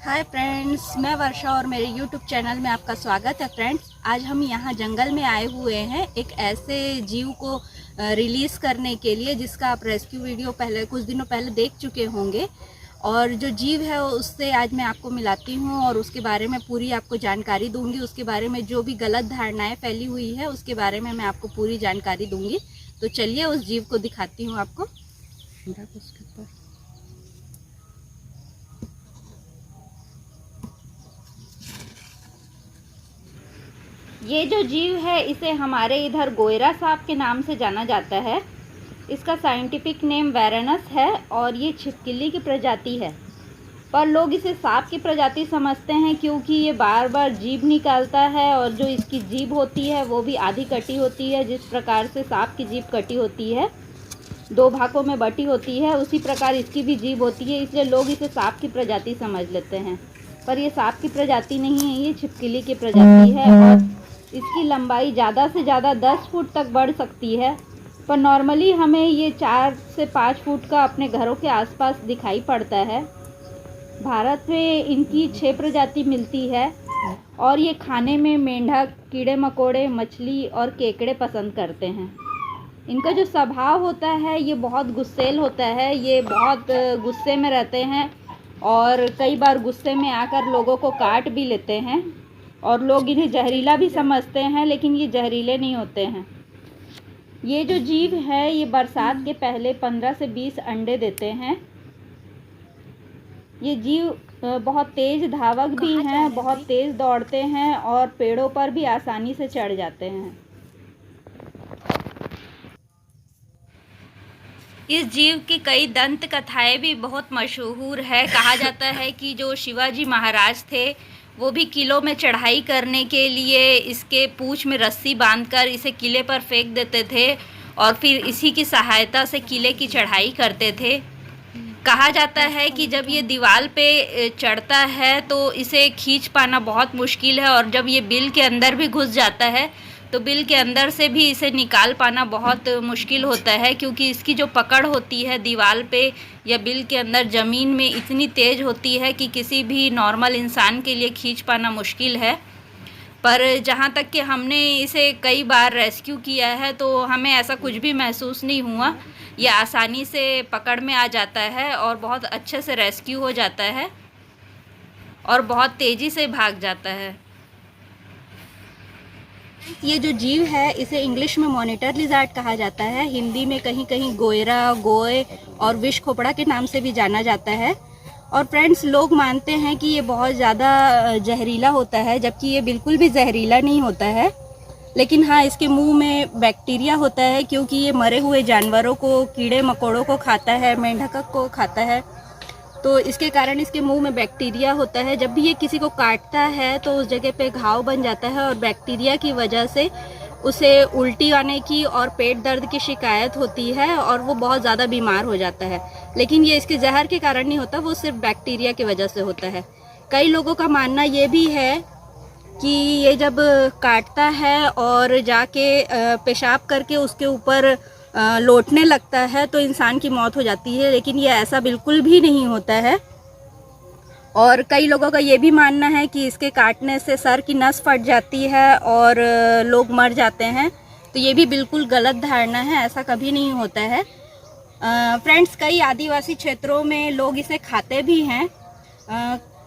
Hi friends, मैं वर्षा और मेरे यूट्यूब चैनल में आपका स्वागत है। फ्रेंड्स, आज हम यहाँ जंगल में आए हुए हैं एक ऐसे जीव को रिलीज़ करने के लिए जिसका आप रेस्क्यू वीडियो पहले कुछ दिनों पहले देख चुके होंगे। और जो जीव है उससे आज मैं आपको मिलाती हूँ और उसके बारे में पूरी आपको जानकारी दूंगी। उसके बारे में जो भी गलत धारणाएं फैली हुई है उसके बारे में मैं आपको पूरी जानकारी दूंगी। तो चलिए उस जीव को दिखाती हूँ आपको। ये जो जीव है इसे हमारे इधर गोयरा सांप के नाम से जाना जाता है। इसका साइंटिफिक नेम वैरनस है और ये छिपकली की प्रजाति है, पर लोग इसे सांप की प्रजाति समझते हैं क्योंकि ये बार बार जीभ निकालता है और जो इसकी जीभ होती है वो भी आधी कटी होती है। जिस प्रकार से सांप की जीभ कटी होती है, दो भागों में बटी होती है, उसी प्रकार इसकी भी जीभ होती है, इसलिए लोग इसे सांप की प्रजाति समझ लेते हैं। पर ये सांप की प्रजाति नहीं है, ये छिपकली की प्रजाति है और इसकी लंबाई ज़्यादा से ज़्यादा 10 फुट तक बढ़ सकती है। पर नॉर्मली हमें ये 4 से 5 फुट का अपने घरों के आसपास दिखाई पड़ता है। भारत में इनकी 6 प्रजाति मिलती है और ये खाने में मेंढक, कीड़े मकोड़े, मछली और केकड़े पसंद करते हैं। इनका जो स्वभाव होता है ये बहुत गुस्सैल होता है। ये बहुत गुस्से में रहते हैं और कई बार गुस्से में आकर लोगों को काट भी लेते हैं और लोग इन्हें जहरीला भी समझते हैं, लेकिन ये जहरीले नहीं होते हैं। ये जो जीव है ये बरसात के पहले 15 से 20 अंडे देते हैं। ये जीव बहुत तेज़ धावक भी हैं, बहुत तेज़ दौड़ते हैं और पेड़ों पर भी आसानी से चढ़ जाते हैं। इस जीव की कई दंत कथाएं भी बहुत मशहूर है। कहा जाता है कि जो शिवाजी महाराज थे वो भी किलों में चढ़ाई करने के लिए इसके पूंछ में रस्सी बांधकर इसे किले पर फेंक देते थे और फिर इसी की सहायता से किले की चढ़ाई करते थे। कहा जाता है कि जब ये दीवार पे चढ़ता है तो इसे खींच पाना बहुत मुश्किल है और जब ये बिल के अंदर भी घुस जाता है तो बिल के अंदर से भी इसे निकाल पाना बहुत मुश्किल होता है, क्योंकि इसकी जो पकड़ होती है दीवार पे या बिल के अंदर ज़मीन में इतनी तेज़ होती है कि किसी भी नॉर्मल इंसान के लिए खींच पाना मुश्किल है। पर जहाँ तक कि हमने इसे कई बार रेस्क्यू किया है तो हमें ऐसा कुछ भी महसूस नहीं हुआ। यह आसानी से पकड़ में आ जाता है और बहुत अच्छे से रेस्क्यू हो जाता है और बहुत तेज़ी से भाग जाता है। ये जो जीव है इसे इंग्लिश में मॉनिटर लिजार्ड कहा जाता है, हिंदी में कहीं कहीं गोयरा, गोए और विष खोपड़ा के नाम से भी जाना जाता है। और फ्रेंड्स, लोग मानते हैं कि ये बहुत ज़्यादा जहरीला होता है, जबकि ये बिल्कुल भी जहरीला नहीं होता है। लेकिन हाँ, इसके मुंह में बैक्टीरिया होता है क्योंकि ये मरे हुए जानवरों को, कीड़े मकोड़ों को खाता है, मेंढक को खाता है, तो इसके कारण इसके मुंह में बैक्टीरिया होता है। जब भी ये किसी को काटता है तो उस जगह पे घाव बन जाता है और बैक्टीरिया की वजह से उसे उल्टी आने की और पेट दर्द की शिकायत होती है और वो बहुत ज़्यादा बीमार हो जाता है। लेकिन ये इसके जहर के कारण नहीं होता, वो सिर्फ बैक्टीरिया की वजह से होता है। कई लोगों का मानना ये भी है कि ये जब काटता है और जाके पेशाब करके उसके ऊपर लौटने लगता है तो इंसान की मौत हो जाती है, लेकिन ये ऐसा बिल्कुल भी नहीं होता है। और कई लोगों का ये भी मानना है कि इसके काटने से सर की नस फट जाती है और लोग मर जाते हैं, तो ये भी बिल्कुल गलत धारणा है, ऐसा कभी नहीं होता है। फ्रेंड्स, कई आदिवासी क्षेत्रों में लोग इसे खाते भी हैं।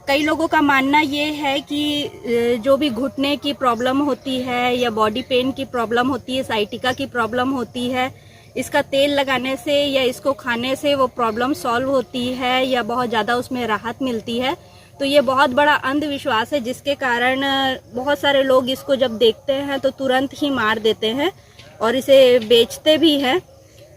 कई लोगों का मानना ये है कि जो भी घुटने की प्रॉब्लम होती है या बॉडी पेन की प्रॉब्लम होती है, साइटिका की प्रॉब्लम होती है, इसका तेल लगाने से या इसको खाने से वो प्रॉब्लम सॉल्व होती है या बहुत ज़्यादा उसमें राहत मिलती है। तो ये बहुत बड़ा अंधविश्वास है जिसके कारण बहुत सारे लोग इसको जब देखते हैं तो तुरंत ही मार देते हैं और इसे बेचते भी हैं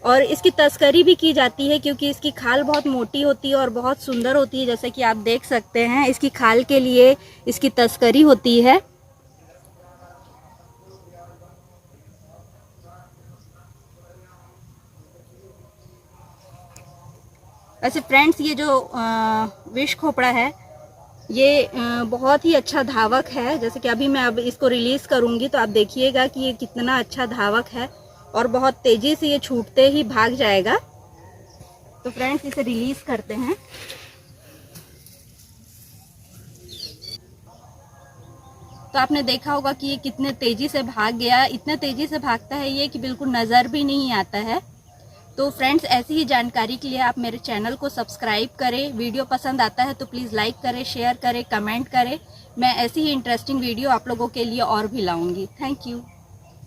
और इसकी तस्करी भी की जाती है क्योंकि इसकी खाल बहुत मोटी होती है और बहुत सुंदर होती है। जैसे कि आप देख सकते हैं, इसकी खाल के लिए इसकी तस्करी होती है। वैसे फ्रेंड्स, ये जो विष खोपड़ा है ये बहुत ही अच्छा धावक है। जैसे कि अभी मैं अब इसको रिलीज़ करूँगी तो आप देखिएगा कि ये कितना अच्छा धावक है और बहुत तेज़ी से ये छूटते ही भाग जाएगा। तो फ्रेंड्स, इसे रिलीज़ करते हैं। तो आपने देखा होगा कि ये कितने तेज़ी से भाग गया, इतने तेज़ी से भागता है ये कि बिल्कुल नज़र भी नहीं आता है। तो फ्रेंड्स, ऐसी ही जानकारी के लिए आप मेरे चैनल को सब्सक्राइब करें। वीडियो पसंद आता है तो प्लीज़ लाइक करें, शेयर करें, कमेंट करें। मैं ऐसी ही इंटरेस्टिंग वीडियो आप लोगों के लिए और भी लाऊंगी। Thank you.